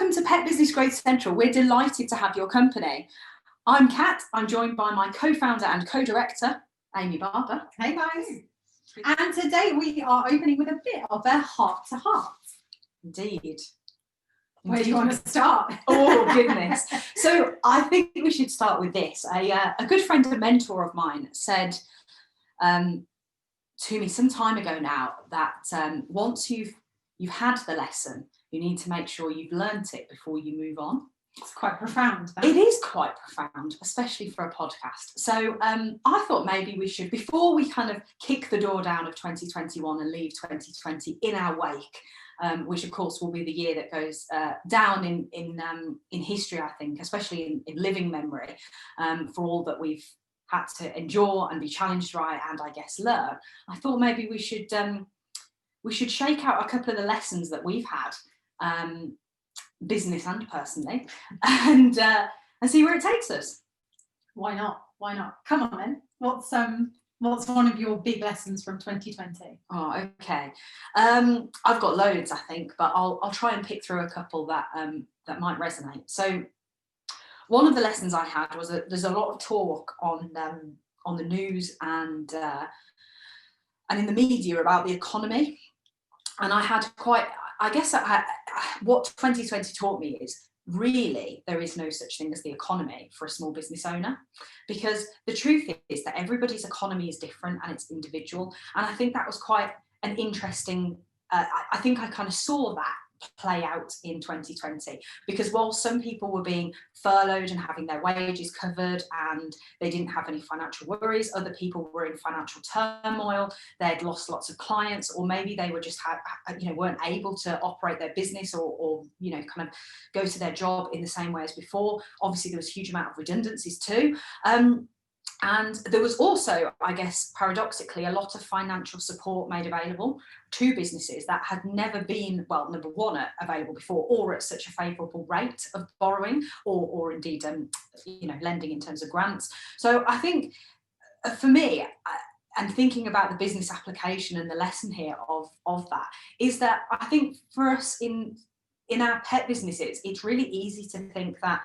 Welcome to Pet Business Growth Central. We're delighted to have your company. I'm Kat. I'm joined by my co-founder and co-director, Amy Barber. Hey guys. And today we are opening with a bit of a heart-to-heart. Indeed. Where do you want to start? Oh, goodness. So I think we should start with this. A good friend and mentor of mine said to me some time ago now that once you've had the lesson, you need to make sure you've learnt it before you move on. It's quite profound. It is quite profound, especially for a podcast. So I thought maybe we should, before we kind of kick the door down of 2021 and leave 2020 in our wake, which of course will be the year that goes down in history, I think, especially in living memory, for all that we've had to endure and be challenged by and I guess learn. I thought maybe we should shake out a couple of the lessons that we've had, business and personally, and see where it takes us. Why not? Why not? Come on then. What's one of your big lessons from 2020? Oh, okay. I've got loads, I think, but I'll try and pick through a couple that might resonate. So one of the lessons I had was that there's a lot of talk on the news and in the media about the economy, and I had what 2020 taught me is really there is no such thing as the economy for a small business owner, because the truth is that everybody's economy is different and it's individual. And I think that was quite an interesting, I think I kind of saw that play out in 2020, because while some people were being furloughed and having their wages covered and they didn't have any financial worries, other people were in financial turmoil, they'd lost lots of clients, or maybe they were just weren't able to operate their business or kind of go to their job in the same way as before. Obviously there was a huge amount of redundancies too. And there was also, I guess, paradoxically, a lot of financial support made available to businesses that had never been, well, number one, available before, or at such a favourable rate of borrowing, or indeed, lending in terms of grants. So I think, for me, and thinking about the business application and the lesson here of that, is that I think for us in our pet businesses, it's really easy to think that,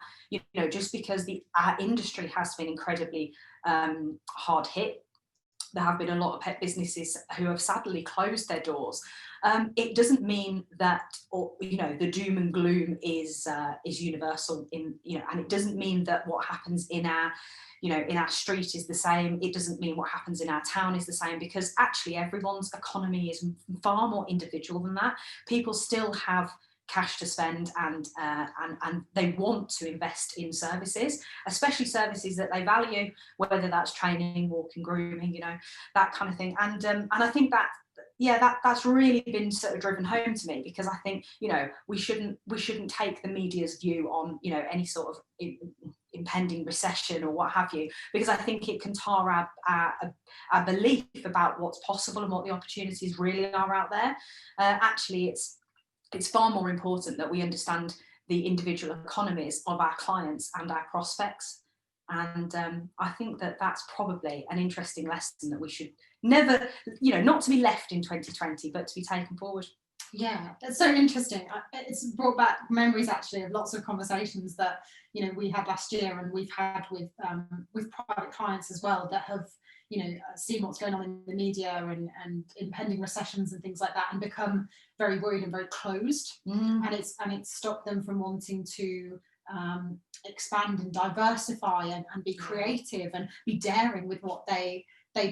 just because our industry has been incredibly hard hit, there have been a lot of pet businesses who have sadly closed their doors. It doesn't mean that, the doom and gloom is universal and it doesn't mean that what happens in our street is the same. It doesn't mean what happens in our town is the same, because actually everyone's economy is far more individual than that. People still have cash to spend and they want to invest in services, especially services that they value, whether that's training, walking, grooming, that kind of thing. And I think that's really been sort of driven home to me, because I think we shouldn't take the media's view on any sort of impending recession or what have you, because I think it can tar our belief about what's possible and what the opportunities really are out there. Actually, it's far more important that we understand the individual economies of our clients and our prospects. And I think that's probably an interesting lesson that we should never, not to be left in 2020, but to be taken forward. Yeah, that's so interesting. It's brought back memories actually of lots of conversations that we had last year, and we've had with private clients as well, that have seen what's going on in the media and impending recessions and things like that, and become very worried and very closed. And it's stopped them from wanting to expand and diversify and be creative and be daring with what they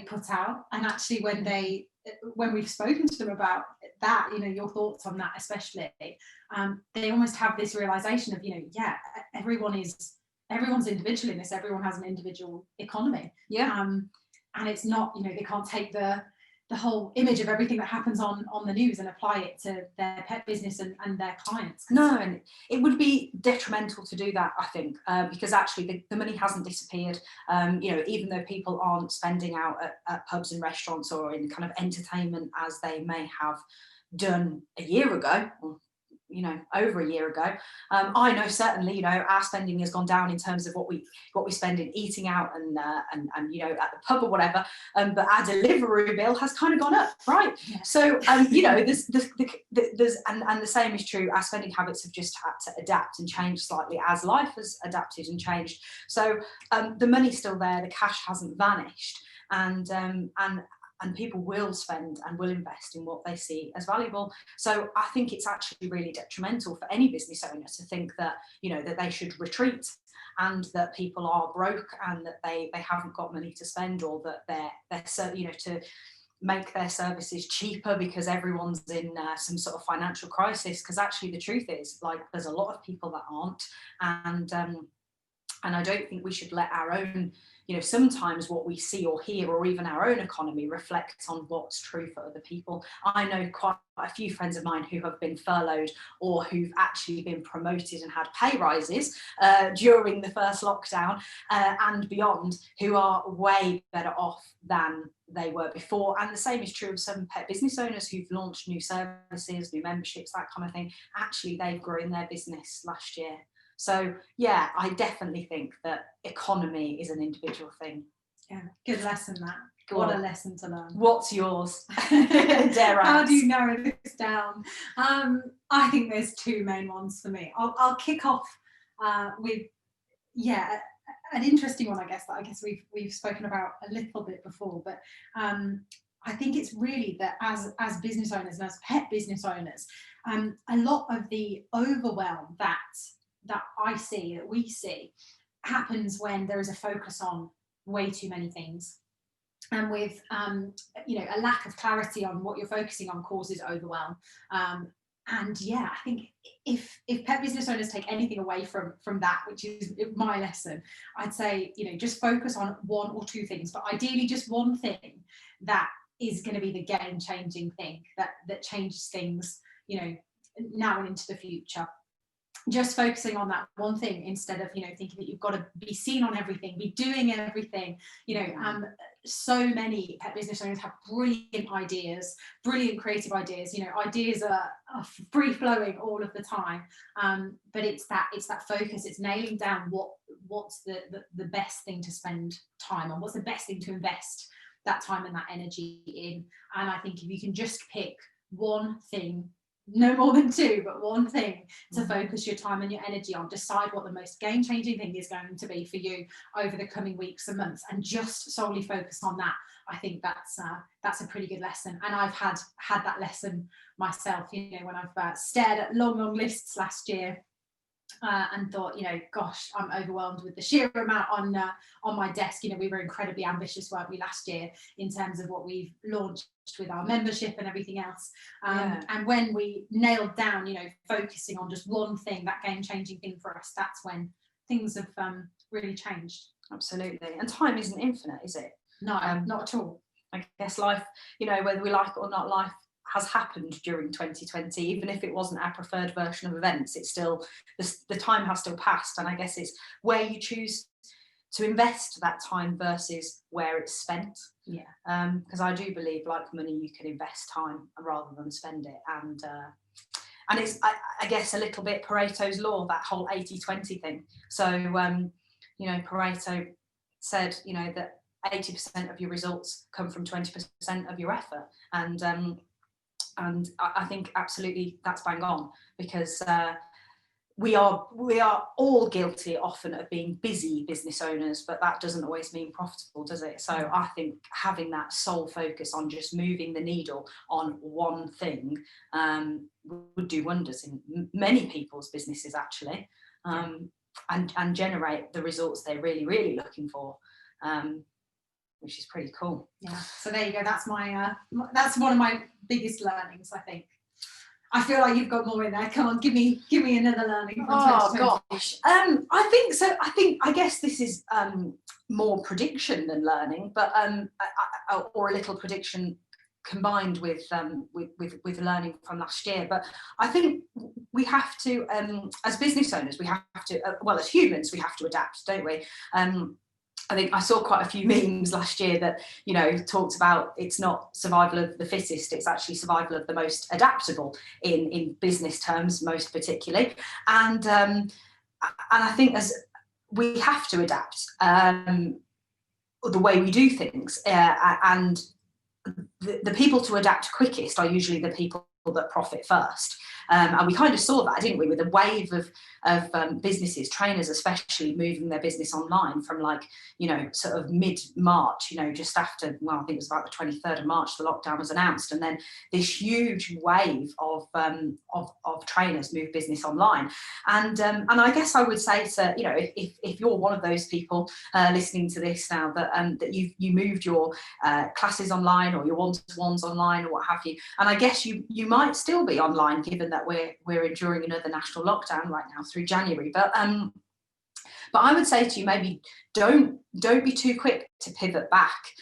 put out. And actually when we've spoken to them about that, your thoughts on that especially, they almost have this realization of everyone's individual in this, everyone has an individual economy. And it's not, they can't take the whole image of everything that happens on the news and apply it to their pet business and their clients. No, and it would be detrimental to do that, I think, because actually the money hasn't disappeared. Even though people aren't spending out at pubs and restaurants or in kind of entertainment as they may have done a year ago, or over a year ago. I know certainly, our spending has gone down in terms of what we spend in eating out and at the pub or whatever. But our delivery bill has kind of gone up, right? Yeah. So there's and the same is true. Our spending habits have just had to adapt and change slightly as life has adapted and changed. So the money's still there, the cash hasn't vanished, and people will spend and will invest in what they see as valuable. So I think it's actually really detrimental for any business owner to think that, that they should retreat and that people are broke and that they haven't got money to spend, or that they're to make their services cheaper because everyone's in some sort of financial crisis. Because actually the truth is, like, there's a lot of people that aren't, and I don't think we should let our own, sometimes what we see or hear, or even our own economy, reflects on what's true for other people. I know quite a few friends of mine who have been furloughed or who've actually been promoted and had pay rises during the first lockdown and beyond, who are way better off than they were before. And the same is true of some pet business owners who've launched new services, new memberships, that kind of thing. Actually, they've grown their business last year. So, yeah, I definitely think that economy is an individual thing. Yeah, good lesson, that. What a lesson to learn. What's yours? How do you narrow this down? I think there's two main ones for me. I'll kick off with, an interesting one, I guess we've spoken about a little bit before, but I think it's really that as business owners and as pet business owners, a lot of the overwhelm that I see, that we see, happens when there is a focus on way too many things, and with a lack of clarity on what you're focusing on causes overwhelm. And I think if pet business owners take anything away from that, which is my lesson, I'd say just focus on one or two things, but ideally just one thing that is going to be the game-changing thing that changes things now and into the future. Just focusing on that one thing instead of thinking that you've got to be seen on everything, be doing everything. So many pet business owners have brilliant ideas, brilliant creative ideas. Ideas are free flowing all of the time, but it's that focus. It's nailing down what's the best thing to spend time on, what's the best thing to invest that time and that energy in. And I think if you can just pick one thing, no more than two, but one thing to focus your time and your energy on, decide what the most game-changing thing is going to be for you over the coming weeks and months, and just solely focus on that. I think that's a pretty good lesson, and I've had that lesson myself. When I've stared at long lists last year and thought, gosh, I'm overwhelmed with the sheer amount on my desk. We were incredibly ambitious, weren't we, last year in terms of what we've launched with our membership and everything else. And when we nailed down, focusing on just one thing, that game-changing thing for us, that's when things have really changed. Absolutely. And time isn't infinite, is it? No, not at all. I guess life, whether we like it or not, life has happened during 2020. Even if it wasn't our preferred version of events, it's still, the time has still passed. And I guess it's where you choose to invest that time versus where it's spent. Because I do believe, like money, you can invest time rather than spend it. And it's I guess a little bit Pareto's law, that whole 80-20 thing. So Pareto said that 80% of your results come from 20% of your effort, and I think absolutely that's bang on, because we are all guilty often of being busy business owners, but that doesn't always mean profitable, does it? So I think having that sole focus on just moving the needle on one thing would do wonders in many people's businesses, actually, and generate the results they're really, really looking for. Which is pretty cool. Yeah. So there you go. That's that's one of my biggest learnings, I think. I feel like you've got more in there. Come on, give me another learning. Oh gosh. I think so. I guess this is more prediction than learning, but or a little prediction combined with learning from last year. But I think we have to, as business owners, we have to, as humans, we have to adapt, don't we? I think I saw quite a few memes last year that, you know, talked about it's not survival of the fittest, it's actually survival of the most adaptable in business terms, most particularly. And I think as we have to adapt the way we do things, and the people to adapt quickest are usually the people that profit first. And we kind of saw that, didn't we, with a wave of businesses, trainers especially, moving their business online from, like, you know, sort of mid-March, you know, just after, well, I think it was about the 23rd of March, the lockdown was announced, and then this huge wave of trainers move business online. And I guess I would say to, you know, if you're one of those people listening to this now, that you moved your classes online, or your one-to-ones online, or what have you, and I guess you might still be online, given that we're enduring another national lockdown right now through January. But I would say to you, maybe don't be too quick to pivot back,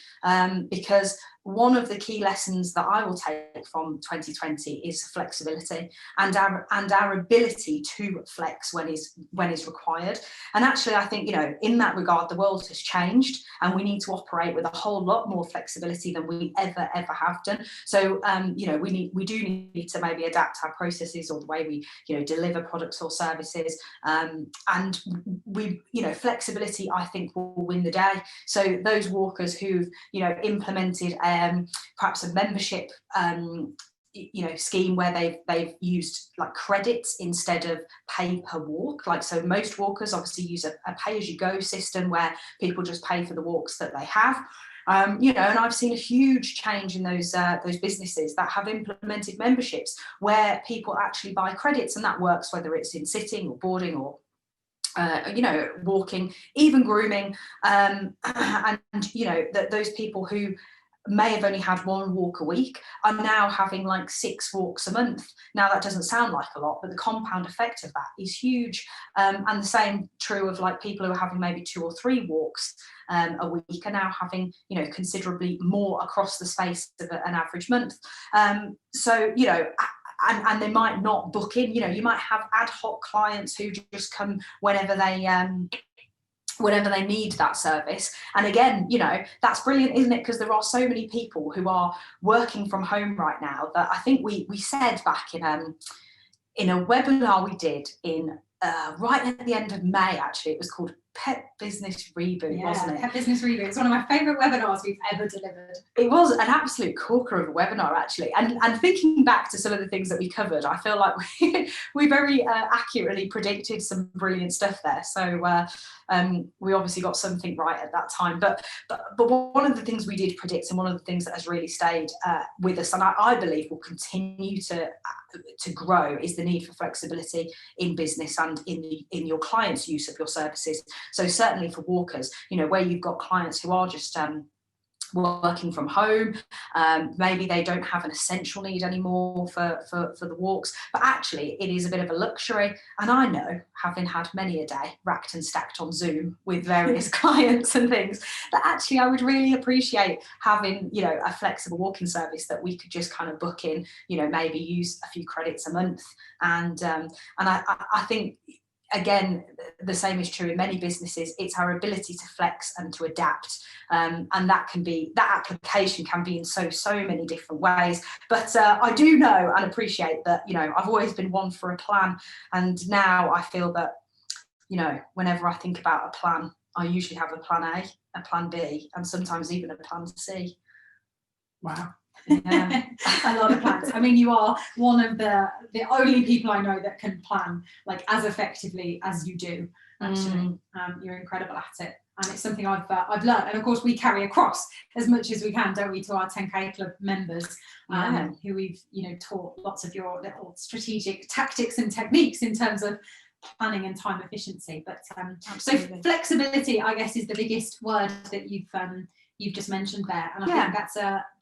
because one of the key lessons that I will take from 2020 is flexibility, and our ability to flex when is required. And actually, I think, you know, in that regard, the world has changed, and we need to operate with a whole lot more flexibility than we ever have done. So you know, we do need to maybe adapt our processes, or the way we, you know, deliver products or services, and we, you know, flexibility, I think, will win the day. So those walkers who've, you know, implemented perhaps a membership you know, scheme where they've used like credits instead of pay per walk. Like, so most walkers obviously use a pay-as-you-go system where people just pay for the walks that they have. You know, and I've seen a huge change in those businesses that have implemented memberships where people actually buy credits, and that works whether it's in sitting or boarding or you know, walking, even grooming, and you know, that those people who may have only had one walk a week are now having like 6 walks a month. Now, that doesn't sound like a lot, but the compound effect of that is huge. And the same true of like people who are having maybe 2 or 3 walks a week are now having, you know, considerably more across the space of an average month. So, you know, and they might not book in, you know, you might have ad hoc clients who just come whenever they need that service. And again, you know, that's brilliant, isn't it? Because there are so many people who are working from home right now that I think we said back in a webinar we did in right at the end of May, actually, it was called Pet Business Reboot, wasn't it? Pet Business Reboot. It's one of my favourite webinars we've ever delivered. It was an absolute corker of a webinar, actually. And thinking back to some of the things that we covered, I feel like we very accurately predicted some brilliant stuff there. So we obviously got something right at that time. But one of the things we did predict, and one of the things that has really stayed with us, and I believe will continue to grow, is the need for flexibility in business and in your clients' use of your services. So certainly for walkers, you know, where you've got clients who are just working from home, maybe they don't have an essential need anymore for the walks, but actually it is a bit of a luxury. And I know, having had many a day racked and stacked on Zoom with various clients and things, that actually I would really appreciate having, you know, a flexible walking service that we could just kind of book in, you know, maybe use a few credits a month. And I think, again, the same is true in many businesses. It's our ability to flex and to adapt, and that application can be in so many different ways. But I do know and appreciate that, you know, I've always been one for a plan, and now I feel that, you know, whenever I think about a plan, I usually have a plan A, a plan B, and sometimes even a plan C. Wow. Yeah. A lot of plans. I mean, you are one of the only people I know that can plan like as effectively as you do, actually. You're incredible at it, and it's something I've learned. And of course, we carry across as much as we can, don't we, to our 10K Club members, who we've, you know, taught lots of your little strategic tactics and techniques in terms of planning and time efficiency. But so flexibility, I guess, is the biggest word that you've just mentioned there, and I think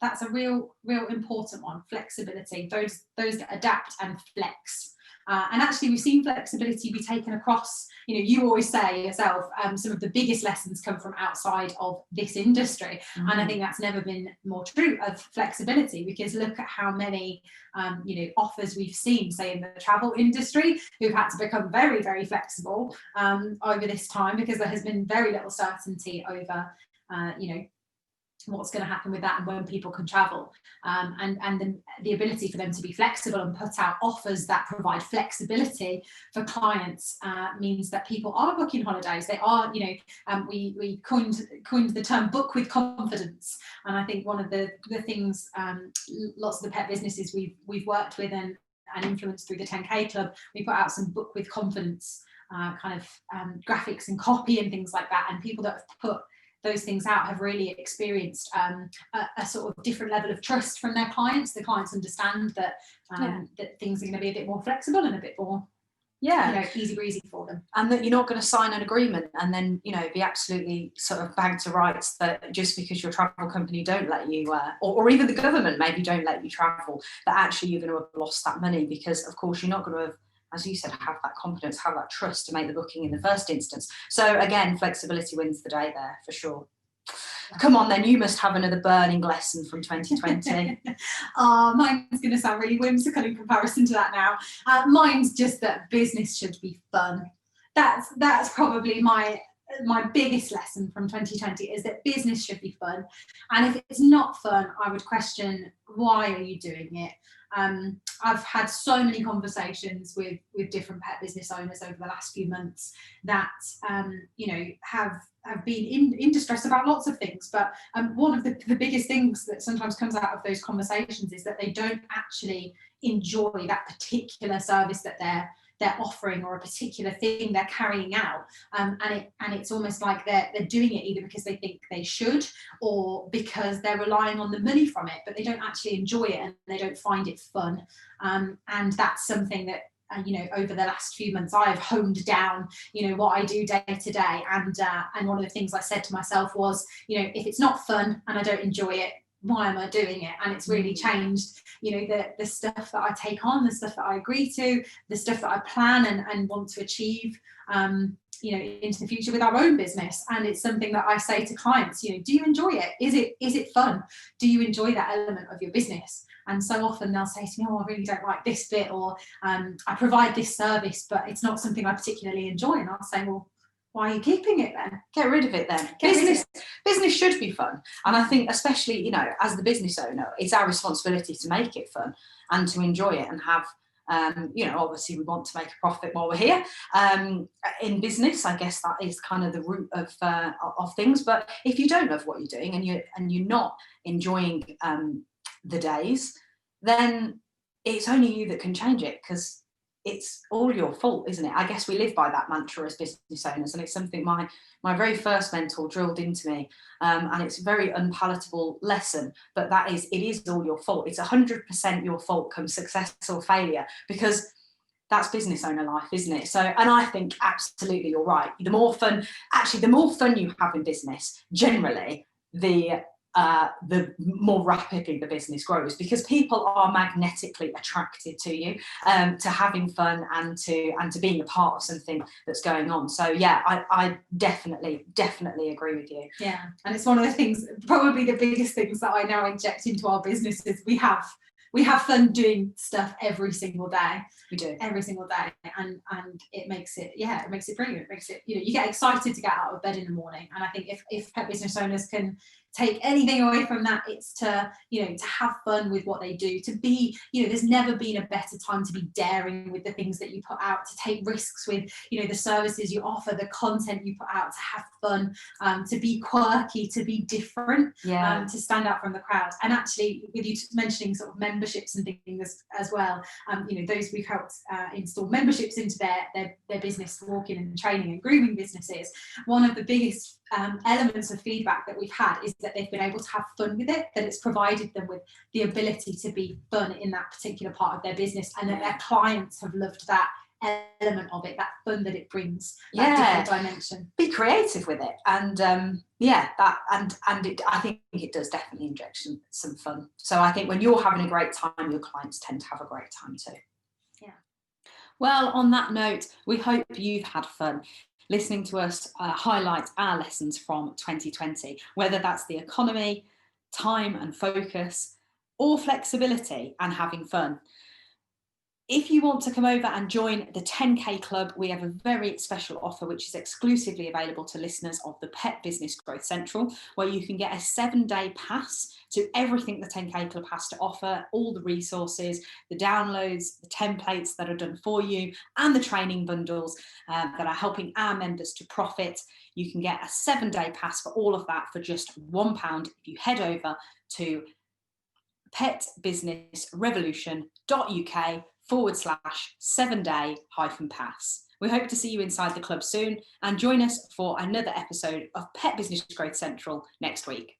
that's a real important one. Flexibility, those that adapt and flex. And actually we've seen flexibility be taken across, you always say yourself, some of the biggest lessons come from outside of this industry. And I think that's never been more true of flexibility, because look at how many offers we've seen, say in the travel industry, who've had to become very, very flexible over this time, because there has been very little certainty over what's going to happen with that and when people can travel, and the ability for them to be flexible and put out offers that provide flexibility for clients means that people are booking holidays. They are, we coined the term book with confidence, and I think one of the things lots of the pet businesses we've worked with and influenced through the 10K Club, we put out some book with confidence graphics and copy and things like that, and people that have put those things out have really experienced a sort of different level of trust from their clients. The clients understand that that things are going to be a bit more flexible and a bit more easy breezy for them, and that you're not going to sign an agreement and then be absolutely sort of bagged to rights that just because your travel company don't let you or even the government maybe don't let you travel, that actually you're going to have lost that money, because of course you're not going to have, as you said, have that confidence, have that trust to make the booking in the first instance. So again, flexibility wins the day there for sure. Come on then, you must have another burning lesson from 2020. Mine's going to sound really whimsical in comparison to that now. Mine's just that business should be fun. That's probably my biggest lesson from 2020, is that business should be fun. And if it's not fun, I would question, why are you doing it? I've had so many conversations with different pet business owners over the last few months that have been in distress about lots of things, but one of the biggest things that sometimes comes out of those conversations is that they don't actually enjoy that particular service that they're offering, or a particular thing they're carrying out, and it's almost like they're doing it either because they think they should, or because they're relying on the money from it, but they don't actually enjoy it and they don't find it fun. And that's something that over the last few months I've honed down what I do day to day, and one of the things I said to myself was, if it's not fun and I don't enjoy it, why am I doing it? And it's really changed the stuff that I take on, the stuff that I agree to, the stuff that I plan and want to achieve into the future with our own business. And it's something that I say to clients, do you enjoy it? Is it fun? Do you enjoy that element of your business? And so often they'll say to me, I really don't like this bit, or I provide this service but it's not something I particularly enjoy. And I'll say, well, why are you keeping it then? Get rid of it then. Business should be fun. And I think especially, as the business owner, it's our responsibility to make it fun and to enjoy it and have, obviously we want to make a profit while we're here. In business, I guess that is kind of the root of things. But if you don't love what you're doing and you're not enjoying the days, then it's only you that can change it, because it's all your fault, isn't it? I guess we live by that mantra as business owners, and it's something my very first mentor drilled into me, and it's a very unpalatable lesson, but it is all your fault. It's 100% your fault come success or failure, because that's business owner life, isn't it? So, and I think absolutely you're right. The more fun you have in business, generally, the more rapidly the business grows, because people are magnetically attracted to you, to having fun and to being a part of something that's going on. So yeah, I definitely agree with you. Yeah, and it's one of the things, probably the biggest things that I now inject into our business is we have fun doing stuff every single day. We do every single day, and it makes it brilliant. It makes it, you get excited to get out of bed in the morning. And I think if pet business owners can take anything away from that, it's to have fun with what they do, to be, there's never been a better time to be daring with the things that you put out, to take risks with the services you offer, the content you put out, to have fun, to be quirky, to be different, to stand out from the crowd. And actually, with you mentioning sort of memberships and things as well, those we've helped install memberships into their business, walking and training and grooming businesses. One of the biggest elements of feedback that we've had is that they've been able to have fun with it, that it's provided them with the ability to be fun in that particular part of their business, and that their clients have loved that element of it, that fun that it brings, that different dimension. Be creative with it, and I think it does definitely inject some fun. So I think when you're having a great time, your clients tend to have a great time too. Well, on that note, we hope you've had fun listening to us highlight our lessons from 2020, whether that's the economy, time and focus, or flexibility and having fun. If you want to come over and join the 10K Club, we have a very special offer which is exclusively available to listeners of the Pet Business Growth Central, where you can get a 7-day pass to everything the 10K Club has to offer, all the resources, the downloads, the templates that are done for you, and the training bundles that are helping our members to profit. You can get a 7-day pass for all of that for just £1 if you head over to petbusinessrevolution.uk/7-day-pass. We hope to see you inside the club soon and join us for another episode of Pet Business Growth Central next week.